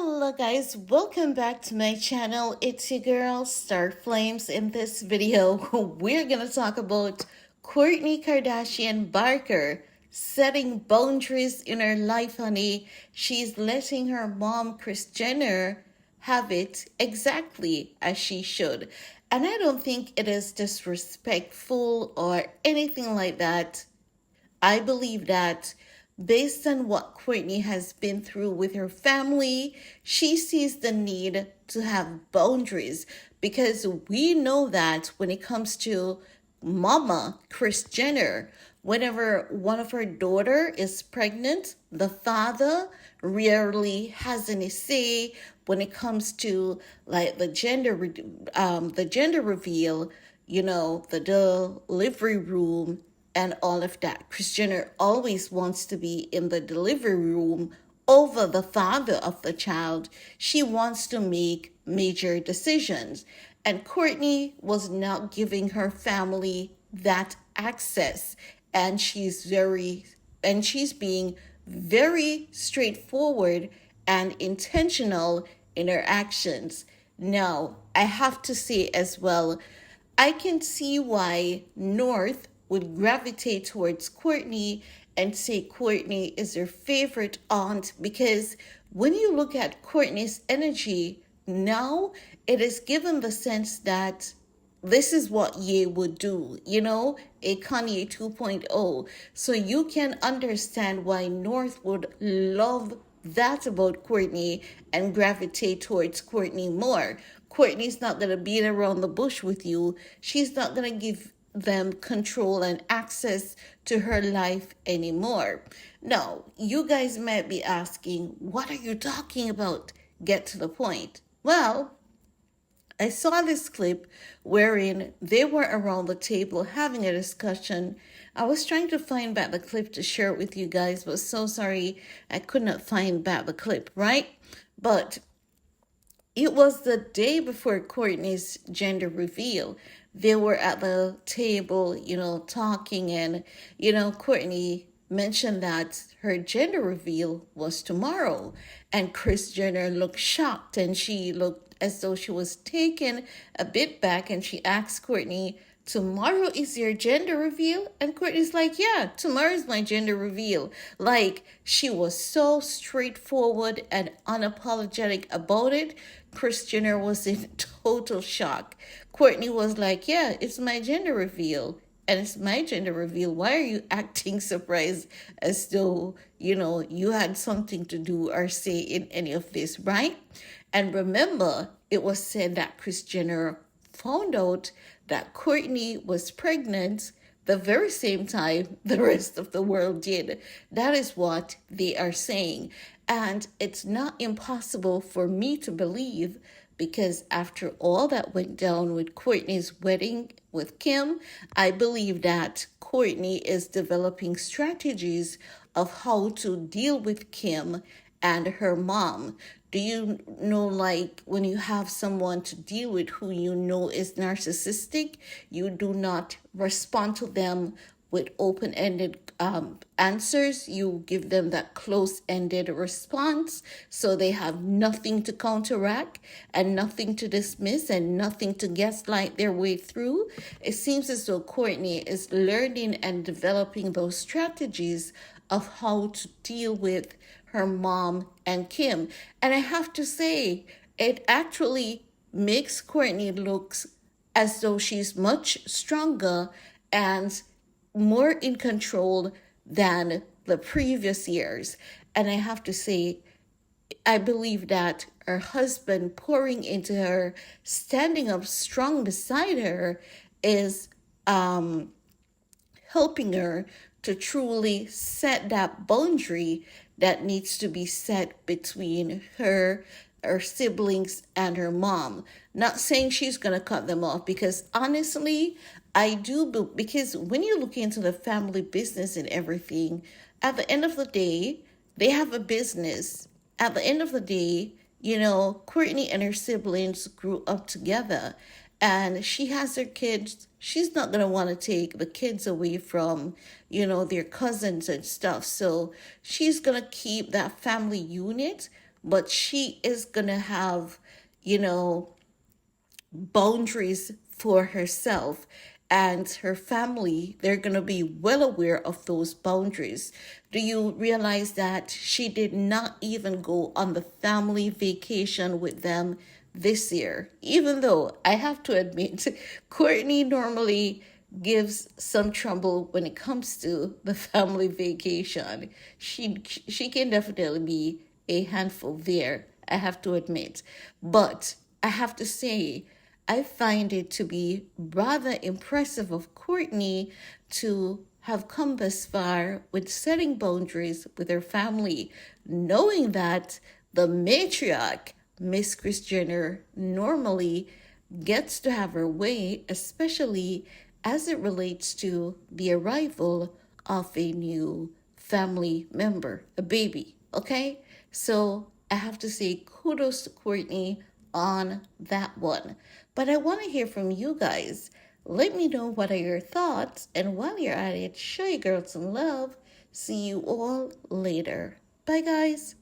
Hello guys, welcome back to my channel. It's your girl Starflames. In this video, we're gonna talk about Kourtney Kardashian Barker setting boundaries in her life, honey. She's letting her mom, Kris Jenner, have it exactly as she should. And I don't think it is disrespectful or anything like that. I believe that based on what Kourtney has been through with her family, she sees the need to have boundaries because we know that when it comes to Mama Kris Jenner, whenever one of her daughter is pregnant, the father rarely has any say when it comes to like the gender reveal, the delivery room and all of that. Kris Jenner always wants to be in the delivery room over the father of the child. She wants to make major decisions. And Kourtney was not giving her family that access. And she's being very straightforward and intentional in her actions. Now, I have to say as well, I can see why North would gravitate towards Kourtney and say Kourtney is her favorite aunt, because when you look at Kourtney's energy now, it is given the sense that this is what Ye would do, a Kanye 2.0. So you can understand why North would love that about Kourtney and gravitate towards Kourtney more. Kourtney's not going to beat around the bush with you. She's not going to give them control and access to her life anymore. Now, you guys might be asking, what are you talking about? Get to the point. Well, I saw this clip wherein they were around the table having a discussion. I was trying to find back the clip to share it with you guys, but so sorry I could not find back the clip, right? But it was the day before Kourtney's gender reveal. They were at the table, talking, and, Kourtney mentioned that her gender reveal was tomorrow. And Kris Jenner looked shocked, and she looked as though she was taken a bit back, and she asked Kourtney, tomorrow is your gender reveal? And Kourtney's like, yeah, tomorrow's my gender reveal. Like, she was so straightforward and unapologetic about it. Kris Jenner was in total shock. Kourtney was like, yeah, it's my gender reveal. And it's my gender reveal. Why are you acting surprised as though, you had something to do or say in any of this, right? And remember, it was said that Kris Jenner found out that Kourtney was pregnant the very same time the rest of the world did. That is what they are saying. And it's not impossible for me to believe, because after all that went down with Kourtney's wedding with Kim, I believe that Kourtney is developing strategies of how to deal with Kim and her mom. Do you know, like, when you have someone to deal with who you know is narcissistic, you do not respond to them with open-ended answers. You give them that close-ended response, so they have nothing to counteract and nothing to dismiss and nothing to gaslight their way through. It seems as though Kourtney is learning and developing those strategies of how to deal with her mom and Kim. And I have to say, it actually makes Kourtney look as though she's much stronger and more in control than the previous years. And I have to say, I believe that her husband pouring into her, standing up strong beside her, is helping her to truly set that boundary that needs to be set between her siblings and her mom. Not saying she's going to cut them off, because honestly, because when you look into the family business and everything, at the end of the day, they have a business. At the end of the day, Kourtney and her siblings grew up together, and she has her kids. She's not going to want to take the kids away from, their cousins and stuff. So she's going to keep that family unit. but she is gonna have, you know, boundaries for herself and her family. They're going to be well aware of those boundaries. Do you realize that she did not even go on the family vacation with them this year? Even though I have to admit, Kourtney normally gives some trouble when it comes to the family vacation. She can definitely be a handful there, I have to admit. But I have to say, I find it to be rather impressive of Kourtney to have come this far with setting boundaries with her family, knowing that the matriarch, Miss Kris Jenner, normally gets to have her way, especially as it relates to the arrival of a new family member, a baby. Okay? So I have to say kudos to Kourtney on that one. But I want to hear from you guys. Let me know what are your thoughts. And while you're at it, show your girls some love. See you all later. Bye, guys.